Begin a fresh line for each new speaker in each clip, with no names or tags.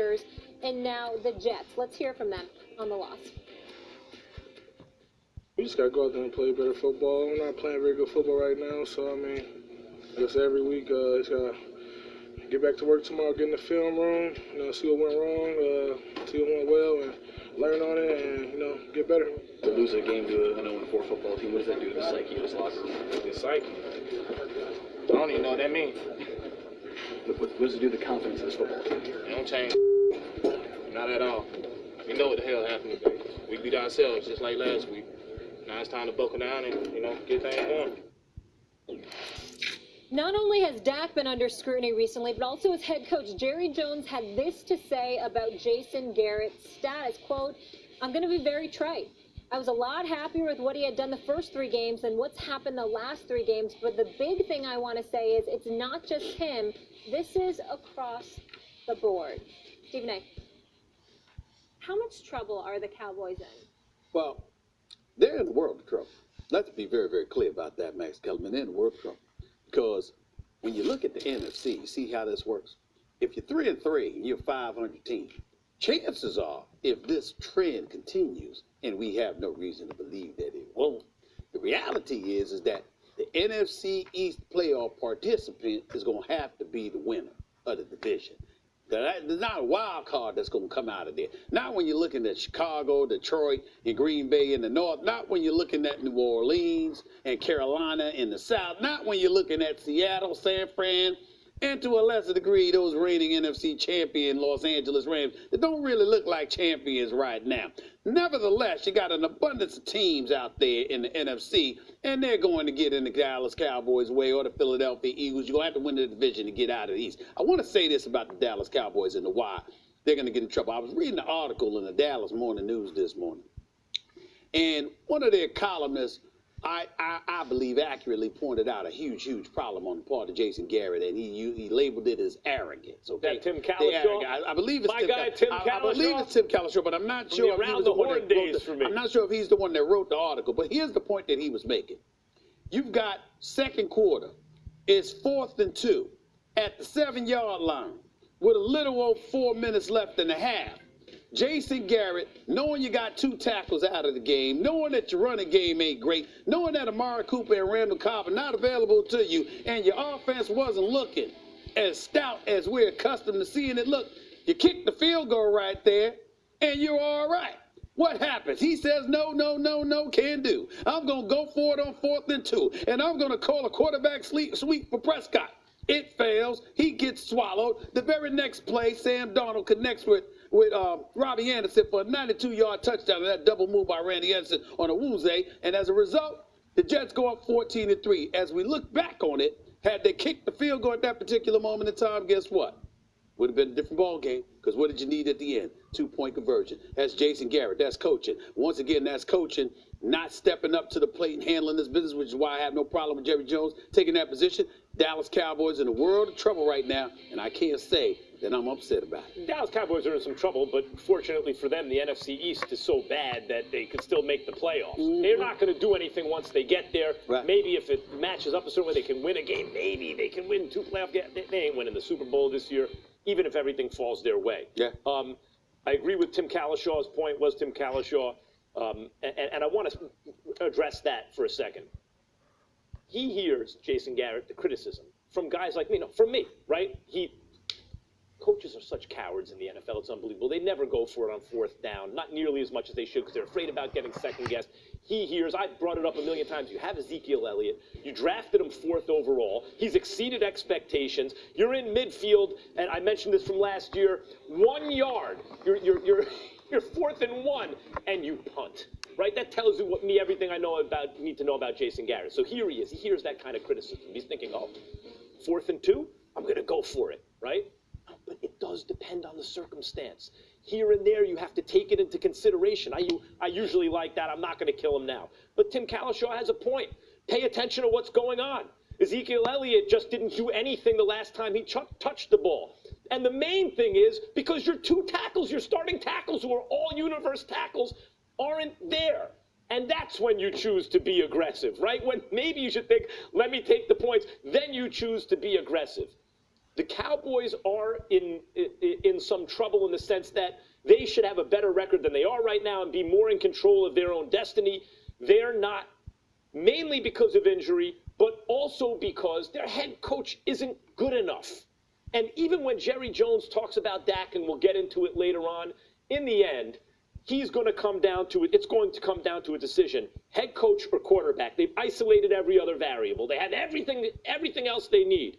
Packers, and now the Jets. Let's hear from them on the loss.
We just got to go out there and play better football. We're not playing very good football right now, so, I mean, I guess every week just got to get back to work tomorrow, get in the film room, see what went wrong, see what went well, and learn on it and, get better.
To lose a game to a 0-4 football team, what does that do to the psyche of this locker room?
The psyche? I don't even know what that means.
What does it do to the confidence of this football team?
It don't change. Not at all. We know what the hell happened today. We beat ourselves just like last week. Now it's time to buckle down and, get things going.
Not only has Dak been under scrutiny recently, but also his head coach, Jerry Jones, had this to say about Jason Garrett's status. Quote, "I'm going to be very trite. I was a lot happier with what he had done the first 3 games than what's happened the last 3 games. But the big thing I want to say is it's not just him. This is across the board." Stephen A., how much trouble are the Cowboys in?
Well, they're in the world of trouble. Let's be very, very clear about that, Max Kellerman. They're in the world of trouble. Because when you look at the NFC, you see how this works. If you're 3-3 and you're a 500 team, chances are, if this trend continues, and we have no reason to believe that it won't, the reality is that the NFC East playoff participant is going to have to be the winner of the division. There's not a wild card that's going to come out of there. Not when you're looking at Chicago, Detroit, and Green Bay in the north. Not when you're looking at New Orleans and Carolina in the south. Not when you're looking at Seattle, San Fran, and to a lesser degree, those reigning NFC champion Los Angeles Rams that don't really look like champions right now. Nevertheless, you got an abundance of teams out there in the NFC, and they're going to get in the Dallas Cowboys way or the Philadelphia Eagles. You're going to have to win the division to get out of the East. I want to say this about the Dallas Cowboys and why they're going to get in trouble. I was reading an article in the Dallas Morning News this morning, and one of their columnists, I believe, accurately pointed out a huge problem on the part of Jason Garrett, and he labeled it as arrogance. Okay,
that Tim Cowlishaw.
I believe it's
my guy Tim Cowlishaw.
I believe it's Tim Cowlishaw, but I'm not sure.
Around the horn days for me.
I'm not sure if he's the one that wrote the article. But here's the point that he was making: you've got second quarter, it's 4th and 2 at the 7-yard line with a little over 4 minutes left in the half. Jason Garrett, knowing you got 2 tackles out of the game, knowing that your running game ain't great, knowing that Amari Cooper and Randall Cobb are not available to you, and your offense wasn't looking as stout as we're accustomed to seeing it look, you kick the field goal right there, and you're all right. What happens? He says, no, can do. I'm going to go for it on 4th and 2, and I'm going to call a quarterback sweep for Prescott. It fails. He gets swallowed. The very next play, Sam Darnold connects with Robbie Anderson for a 92-yard touchdown, and that double move by Randy Anderson on a Woozay. And as a result, the Jets go up 14-3. As we look back on it, had they kicked the field goal at that particular moment in time, guess what? Would have been a different ball game, because what did you need at the end? 2-point conversion. That's Jason Garrett. That's coaching. Once again, that's coaching, not stepping up to the plate and handling this business, which is why I have no problem with Jerry Jones taking that position. Dallas Cowboys in a world of trouble right now, and I can't say that I'm upset about it.
Dallas Cowboys are in some trouble, but fortunately for them, the NFC East is so bad that they could still make the playoffs. They're not going to do anything once they get there.
Right.
Maybe if it matches up a certain way, they can win a game. Maybe they can win 2 playoff games. They ain't winning the Super Bowl this year, even if everything falls their way.
Yeah.
I agree with Tim Cowlishaw's point. Was Tim Cowlishaw, and I want to address that for a second. He hears, Jason Garrett, the criticism from guys like me. No, from me, right? Coaches are such cowards in the NFL. It's unbelievable. They never go for it on 4th down, not nearly as much as they should, because they're afraid about getting second-guessed. He hears, I've brought it up a million times, you have Ezekiel Elliott. You drafted him 4th overall. He's exceeded expectations. You're in midfield, and I mentioned this from last year, 1 yard. You're 4th and 1, and you punt. Right? That tells you everything I need to know about Jason Garrett. So here he is. He hears that kind of criticism. He's thinking, oh, 4th and 2? I'm going to go for it, right? But it does depend on the circumstance. Here and there, you have to take it into consideration. I usually like that. I'm not going to kill him now. But Tim Cowlishaw has a point. Pay attention to what's going on. Ezekiel Elliott just didn't do anything the last time he touched the ball. And the main thing is, because your 2 tackles, your starting tackles, who are all universe tackles, aren't there. And that's when you choose to be aggressive, right? When maybe you should think, let me take the points, then you choose to be aggressive. The Cowboys are in some trouble in the sense that they should have a better record than they are right now and be more in control of their own destiny. They're not, mainly because of injury, but also because their head coach isn't good enough. And even when Jerry Jones talks about Dak, and we'll get into it later on, in the end, it's going to come down to a decision: head coach or quarterback. They've isolated every other variable. They have everything else they need.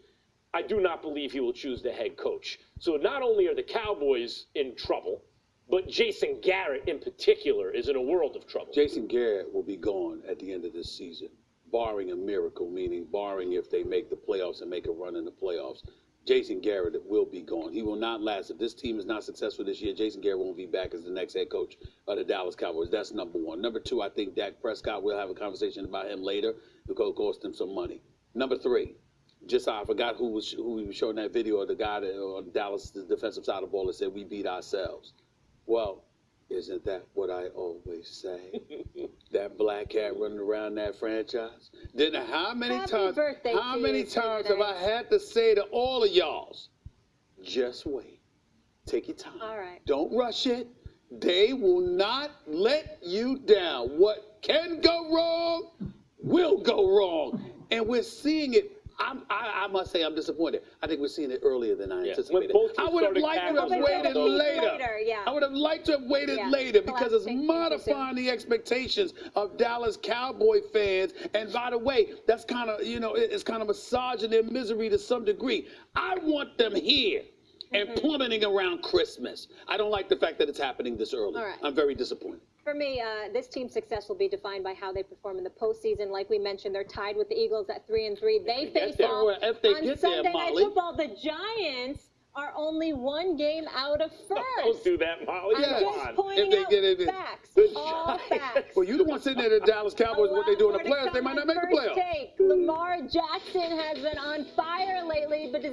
I do not believe he will choose the head coach. So not only are the Cowboys in trouble, but Jason Garrett in particular is in a world of trouble.
Jason Garrett will be gone at the end of this season, barring a miracle, meaning barring if they make the playoffs and make a run in the playoffs. Jason Garrett will be gone. He will not last. If this team is not successful this year, Jason Garrett won't be back as the next head coach of the Dallas Cowboys. That's number one. Number two, I think Dak Prescott, we'll have a conversation about him later because it cost him some money. Number three, I forgot who was showing that video of the guy on Dallas, the defensive side of the ball, that said we beat ourselves. Well, isn't that what I always say? That black cat running around that franchise. How many times have I had to say to all of y'all's, just wait. Take your time.
All right.
Don't rush it. They will not let you down. What can go wrong will go wrong. And we're seeing it. I must say I'm disappointed. I think we're seeing it earlier than I anticipated.
I
would have liked to have waited later.
Yeah.
I would have liked to have waited later because it's modifying the expectations of Dallas Cowboy fans. And by the way, that's kind of, it's kind of massaging their misery to some degree. I want them here and plummeting around Christmas. I don't like the fact that it's happening this early.
All right.
I'm very disappointed.
For me, this team's success will be defined by how they perform in the postseason. Like we mentioned, they're tied with the Eagles at 3-3. They face off on Sunday Night Football. The Giants are only one game out of first.
Don't do that, Molly.
I'm just pointing out facts. All facts.
Well, you the one sitting there, the Dallas Cowboys, what they do in the playoffs, they might not make the playoffs.
Lamar Jackson has been on fire lately, but